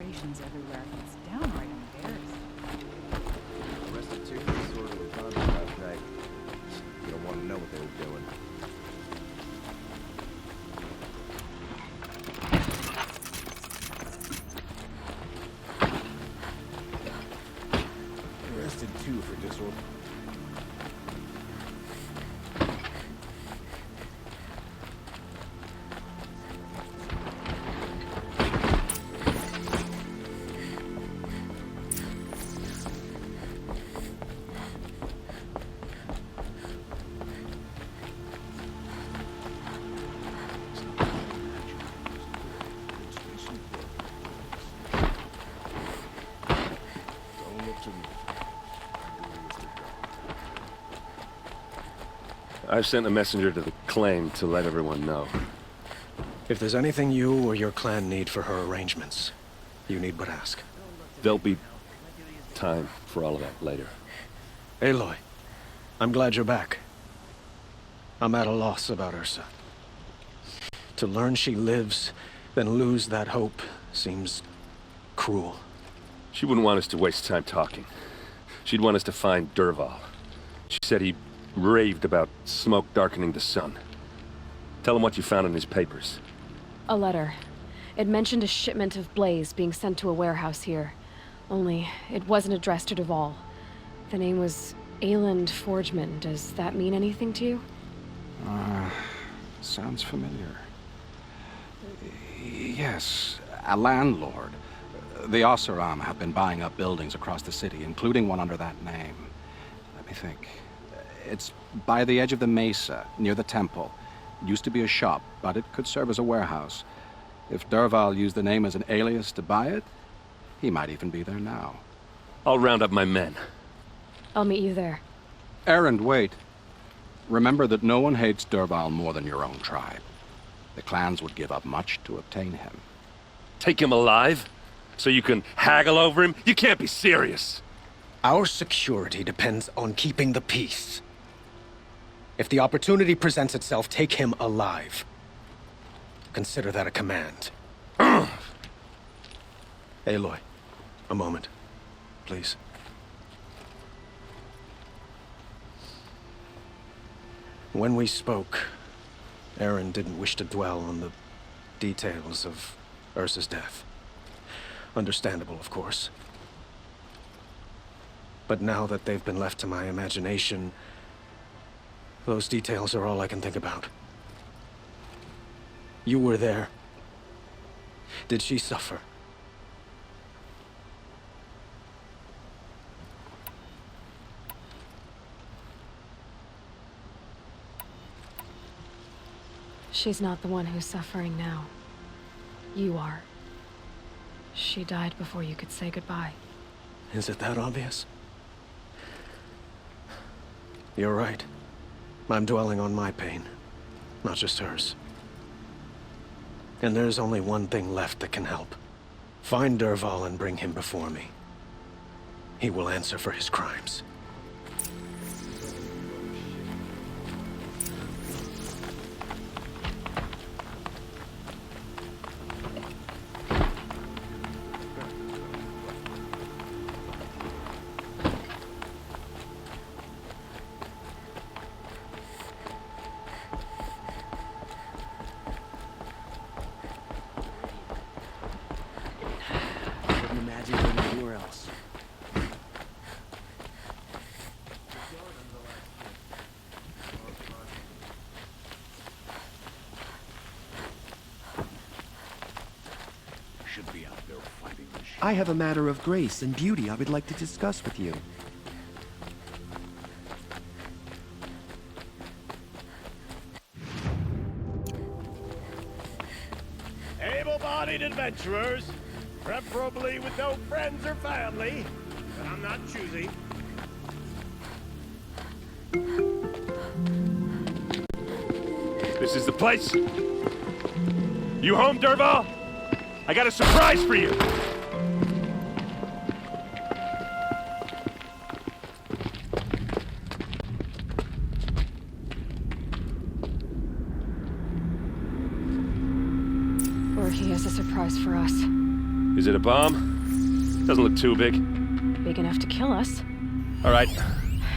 Decorations everywhere. It's downright embarrassing. Arrested two for disorderly conduct last night. You don't want to know what they were doing. Arrested two for disorder. I've sent a messenger to the claim to let everyone know. If there's anything you or your clan need for her arrangements, you need but ask. There'll be time for all of that later. Aloy, I'm glad you're back. I'm at a loss about Ursa. To learn she lives, then lose that hope, seems cruel. She wouldn't want us to waste time talking. She'd want us to find Dervahl. She said he raved about smoke darkening the sun. Tell him what you found in his papers. A letter. It mentioned a shipment of blaze being sent to a warehouse here. Only, it wasn't addressed to Dervahl. The name was Ayland Forgeman. Does that mean anything to you? Sounds familiar. Yes, a landlord. The Oseram have been buying up buildings across the city, including one under that name. Let me think. It's by the edge of the mesa, near the temple. It used to be a shop, but it could serve as a warehouse. If Dervahl used the name as an alias to buy it, he might even be there now. I'll round up my men. I'll meet you there. Erend, wait. Remember that no one hates Dervahl more than your own tribe. The clans would give up much to obtain him. Take him alive? So you can haggle over him? You can't be serious! Our security depends on keeping the peace. If the opportunity presents itself, take him alive. Consider that a command. Aloy, a moment, please. When we spoke, Aaron didn't wish to dwell on the details of Ursa's death. Understandable, of course. But now that they've been left to my imagination, those details are all I can think about. You were there. Did she suffer? She's not the one who's suffering now. You are. She died before you could say goodbye. Is it that obvious? You're right. I'm dwelling on my pain, not just hers. And there's only one thing left that can help. Find Dervahl and bring him before me. He will answer for his crimes. I have a matter of grace and beauty I would like to discuss with you. Able-bodied adventurers, preferably with no friends or family, but I'm not choosy. This is the place? You home, Dervahl? I got a surprise for you! Or he has a surprise for us. Is it a bomb? Doesn't look too big. Big enough to kill us. All right.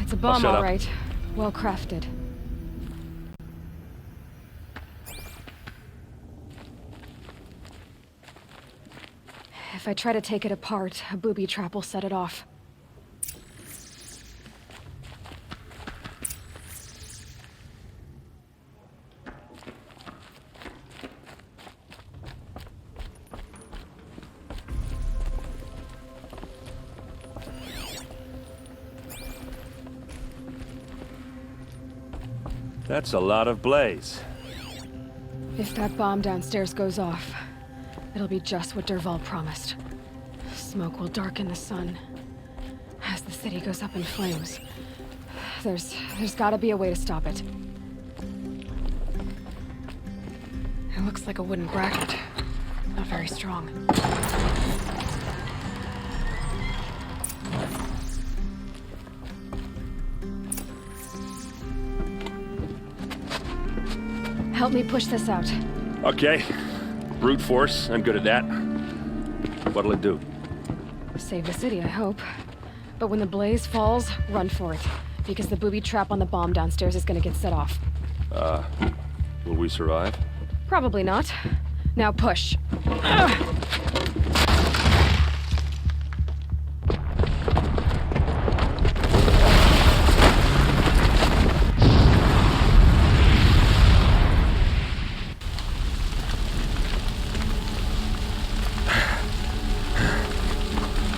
It's a bomb, shut all up. right. Well crafted. If I try to take it apart, a booby trap will set it off. That's a lot of blaze. If that bomb downstairs goes off, it'll be just what Dervahl promised. Smoke will darken the sun. As the city goes up in flames. There's gotta be a way to stop it. It looks like a wooden bracket. Not very strong. Help me push this out. Okay. Brute force, I'm good at that. What'll it do? Save the city, I hope. But when the blaze falls, run for it. Because the booby trap on the bomb downstairs is gonna get set off. Will we survive? Probably not. Now push.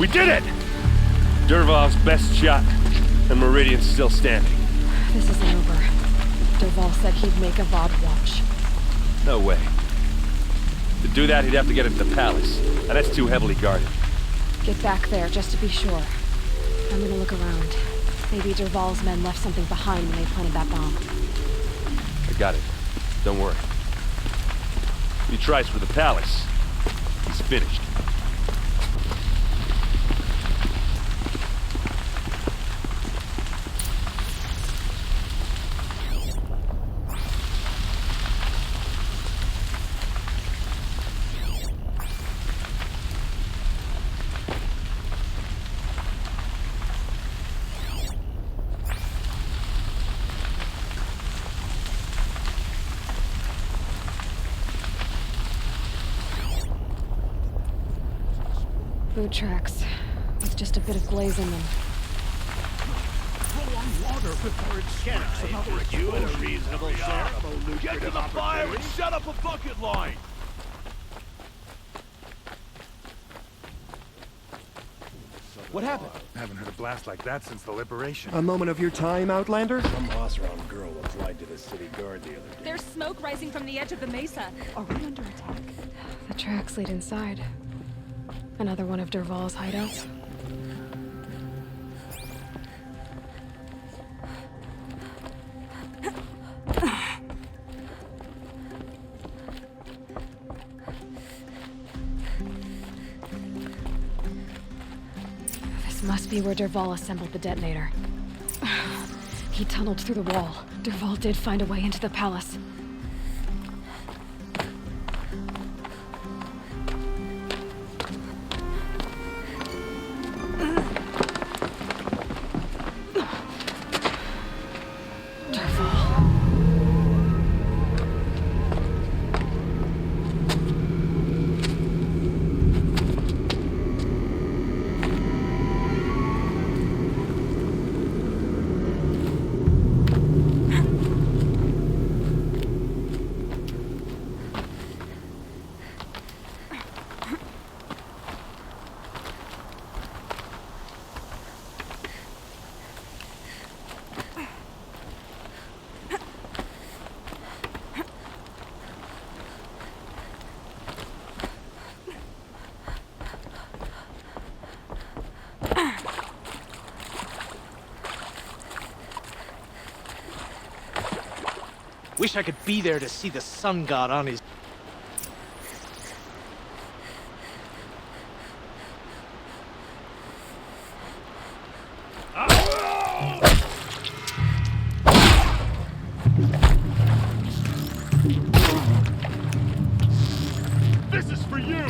We did it! Dervahl's best shot, and Meridian's still standing. This isn't over. Dervahl said he'd make a VOD watch. No way. To do that, he'd have to get into the palace, and that's too heavily guarded. Get back there, just to be sure. I'm gonna look around. Maybe Dervahl's men left something behind when they planted that bomb. I got it. Don't worry. If he tries for the palace, he's finished. Boot tracks. With just a bit of blaze in them. Can I interest you in a reasonable share of a lucrative Get to the fire and opportunity? shut up a bucket line! What happened? Haven't heard a blast like that since the liberation. A moment of your time, Outlander? Some Osram girl applied to the city guard the other day. There's smoke rising from the edge of the mesa. Are we under attack? The tracks lead inside. Another one of Dervahl's hideouts. This must be where Dervahl assembled the detonator. He tunneled through the wall. Dervahl did find a way into the palace. Wish I could be there to see the sun god on his... This is for you!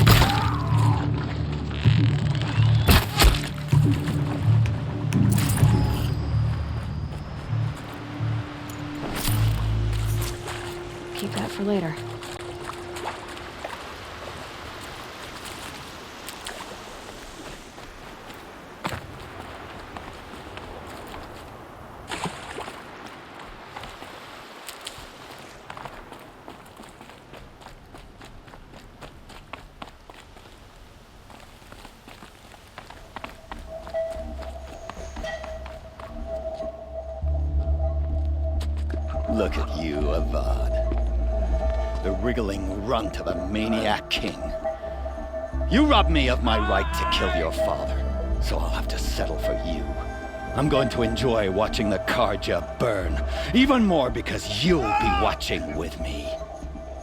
for later. Look at you, Avad. The wriggling runt of a maniac king. You robbed me of my right to kill your father, so I'll have to settle for you. I'm going to enjoy watching the Karja burn, even more because you'll be watching with me.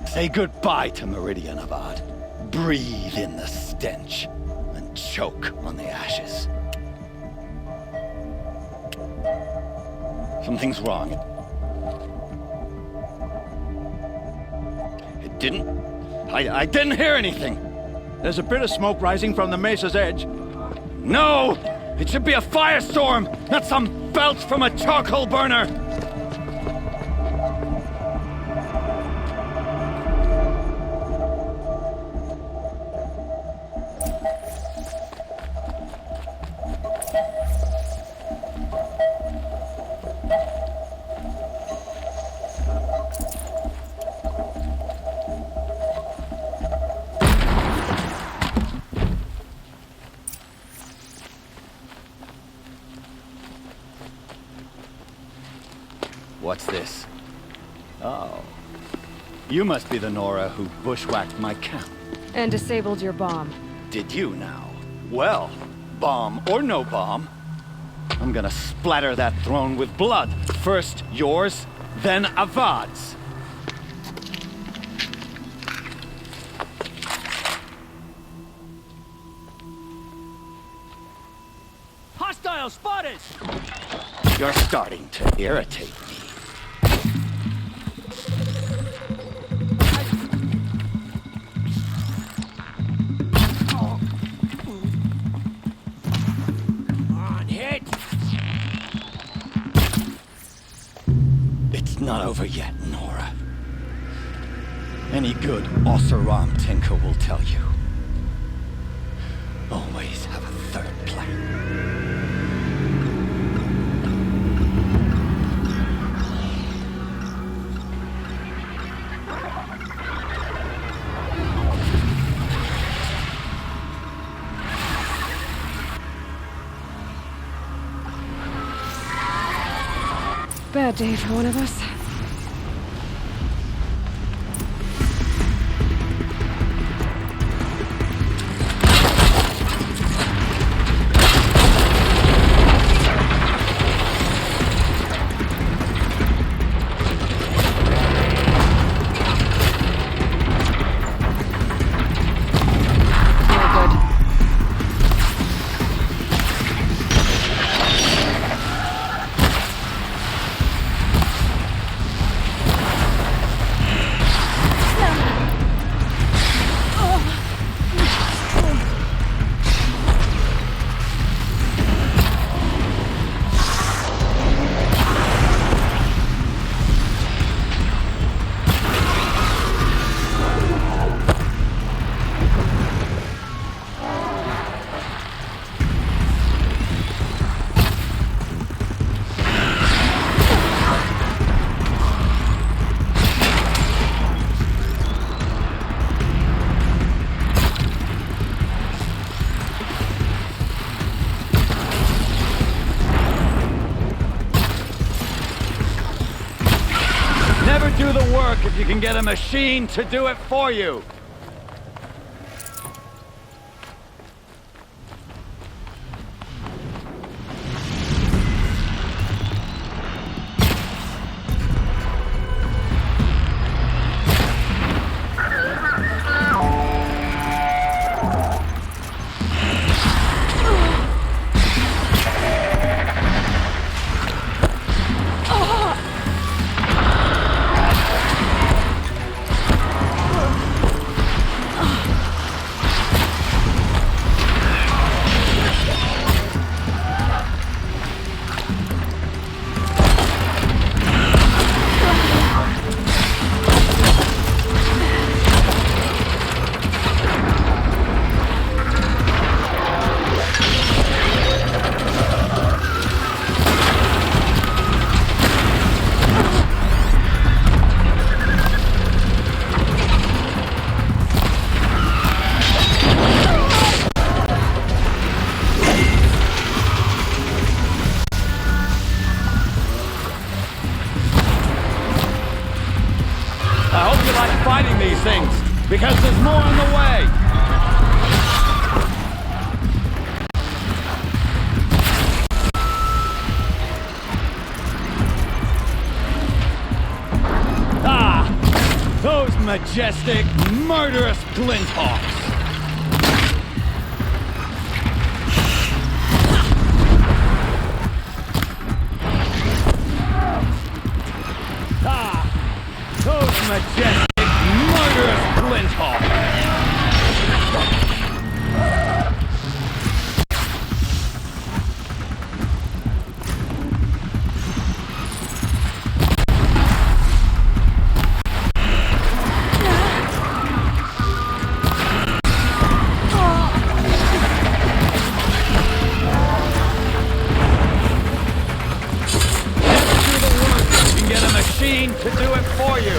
Say goodbye to Meridian, Avad. Breathe in the stench, and choke on the ashes. Something's wrong. I didn't hear anything. There's a bit of smoke rising from the mesa's edge. No! It should be a firestorm, not some belch from a charcoal burner! What's this? Oh. You must be the Nora who bushwhacked my camp. And disabled your bomb. Did you now? Well, bomb or no bomb, I'm gonna splatter that throne with blood. First yours, then Avad's. Hostile spotted! You're starting to irritate me. Not over yet, Nora. Any good Oseram tinker will tell you. Always have a third plan. Bad day for one of us. Do the work if you can get a machine to do it for you. majestic, murderous glinthawks! Those majestic, murderous glinthawks! To do it for you.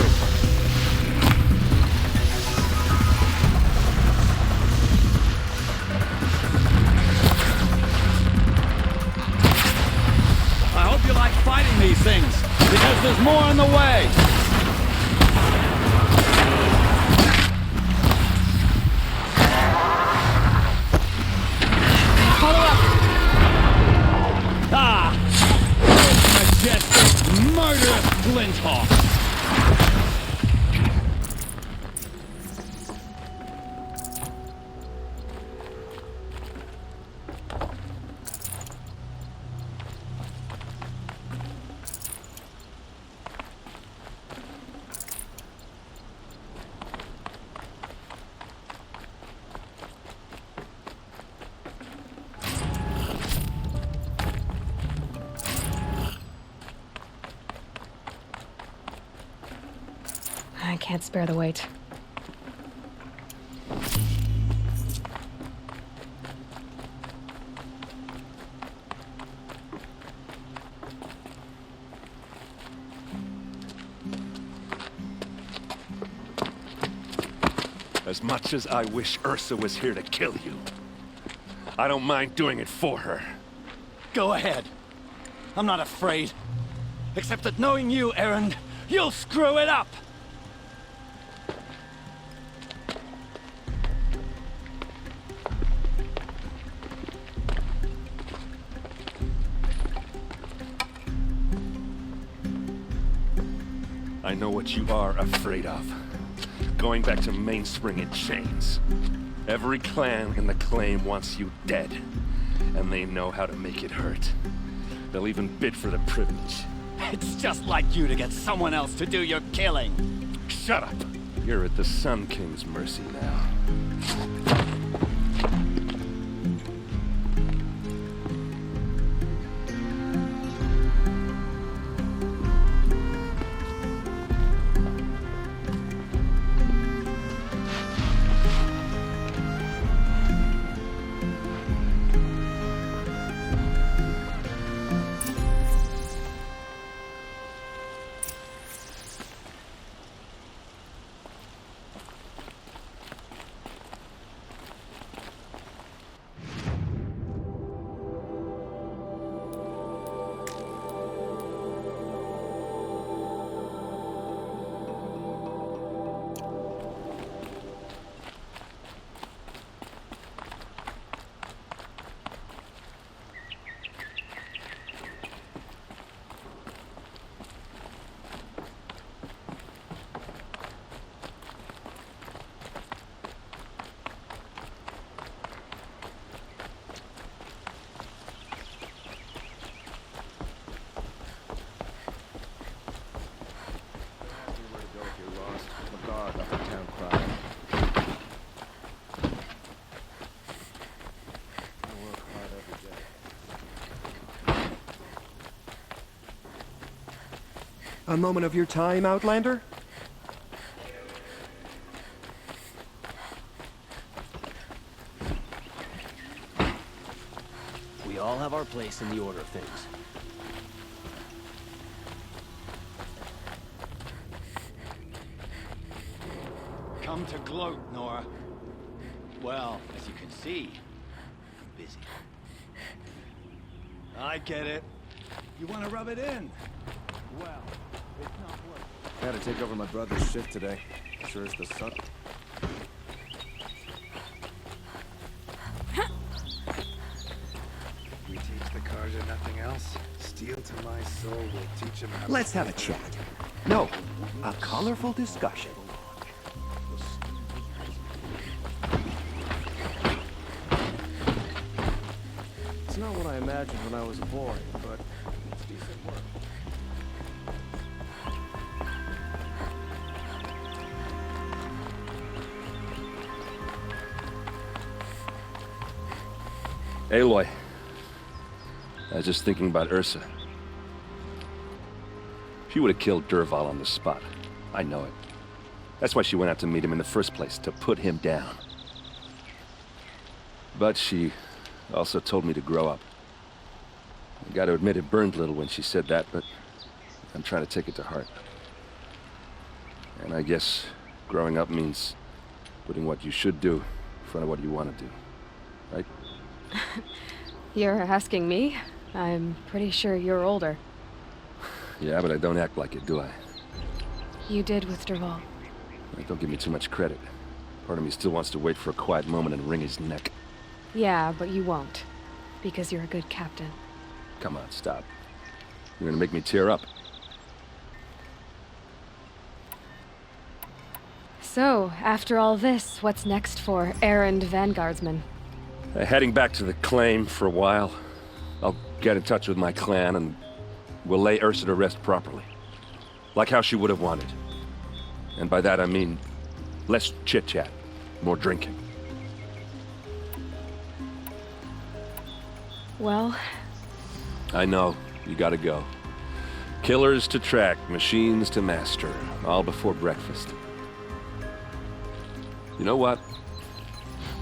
I hope you like fighting these things, because there's more on the way. Follow up. Majestic, murderous glinthawk. I can't spare the weight. As much as I wish Ursa was here to kill you, I don't mind doing it for her. Go ahead. I'm not afraid. Except that knowing you, Erend, you'll screw it up! I know what you are afraid of. Going back to Mainspring in chains. Every clan in the claim wants you dead. And they know how to make it hurt. They'll even bid for the privilege. It's just like you to get someone else to do your killing. Shut up! You're at the Sun King's mercy now. A moment of your time, Outlander? We all have our place in the order of things. Come to gloat, Nora. Well, as you can see, I'm busy. I get it. You want to rub it in? Well, it's not worth it. Had to take over my brother's shift today. Sure as the sun. We teach the Carja nothing else. Steel to my soul will teach him how. Let's have a chat. No, a colorful discussion. It's not what I imagined when I was a boy, but it's decent work. Aloy, I was just thinking about Ursa. She would have killed Dervahl on the spot. I know it. That's why she went out to meet him in the first place, to put him down. But she also told me to grow up. I gotta admit it burned a little when she said that, but I'm trying to take it to heart. And I guess growing up means putting what you should do in front of what you want to do. Right? You're asking me? I'm pretty sure you're older. Yeah, but I don't act like it, do I? You did with Dervahl. Don't give me too much credit. Part of me still wants to wait for a quiet moment and wring his neck. Yeah, but you won't. Because you're a good captain. Come on, stop. You're gonna make me tear up. So, after all this, what's next for errand vanguardsman? Heading back to the claim for a while. I'll get in touch with my clan and we'll lay Ursa to rest properly. Like how she would have wanted. And by that I mean less chit-chat, more drinking. Well... I know, you gotta go. Killers to track, machines to master, all before breakfast. You know what?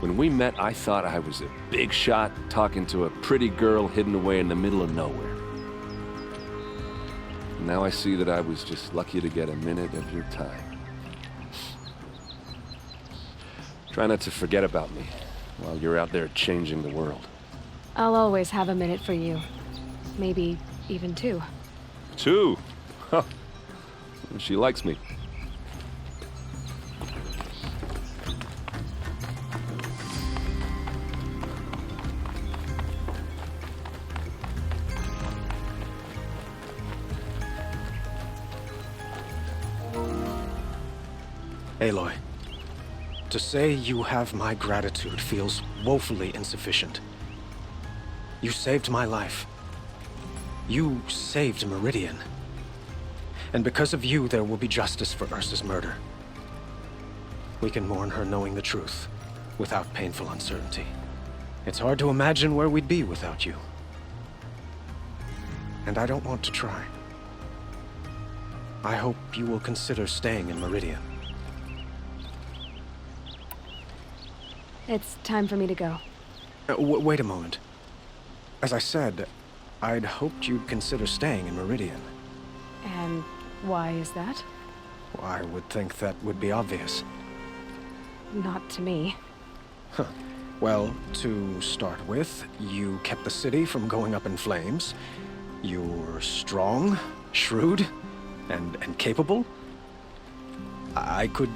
When we met, I thought I was a big shot talking to a pretty girl hidden away in the middle of nowhere. And now I see that I was just lucky to get a minute of your time. Try not to forget about me while you're out there changing the world. I'll always have a minute for you. Maybe even two. Two? Huh. She likes me. Aloy, to say you have my gratitude feels woefully insufficient. You saved my life. You saved Meridian. And because of you, there will be justice for Ursa's murder. We can mourn her knowing the truth, without painful uncertainty. It's hard to imagine where we'd be without you. And I don't want to try. I hope you will consider staying in Meridian. It's time for me to go. Wait a moment. As I said, I'd hoped you'd consider staying in Meridian. And why is that? Well, I would think that would be obvious. Not to me. Huh. Well, to start with, you kept the city from going up in flames. You were strong, shrewd, and capable. I could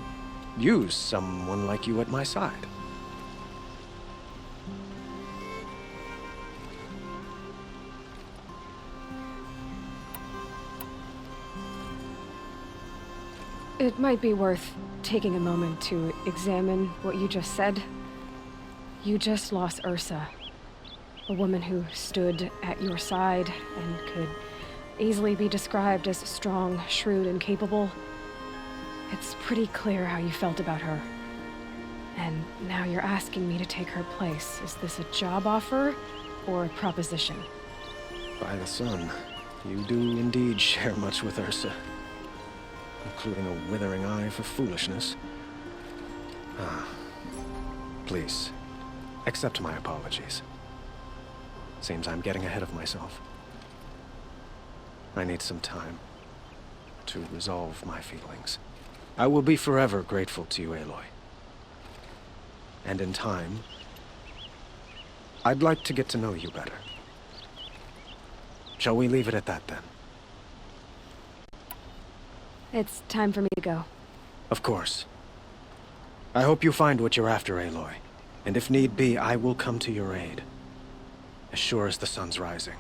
use someone like you at my side. It might be worth taking a moment to examine what you just said. You just lost Ursa, a woman who stood at your side and could easily be described as strong, shrewd, and capable. It's pretty clear how you felt about her. And now you're asking me to take her place. Is this a job offer or a proposition? By the sun, you do indeed share much with Ursa. Including a withering eye for foolishness. Please, accept my apologies. Seems I'm getting ahead of myself. I need some time to resolve my feelings. I will be forever grateful to you, Aloy. And in time, I'd like to get to know you better. Shall we leave it at that, then? It's time for me to go. Of course. I hope you find what you're after, Aloy. And if need be, I will come to your aid. As sure as the sun's rising.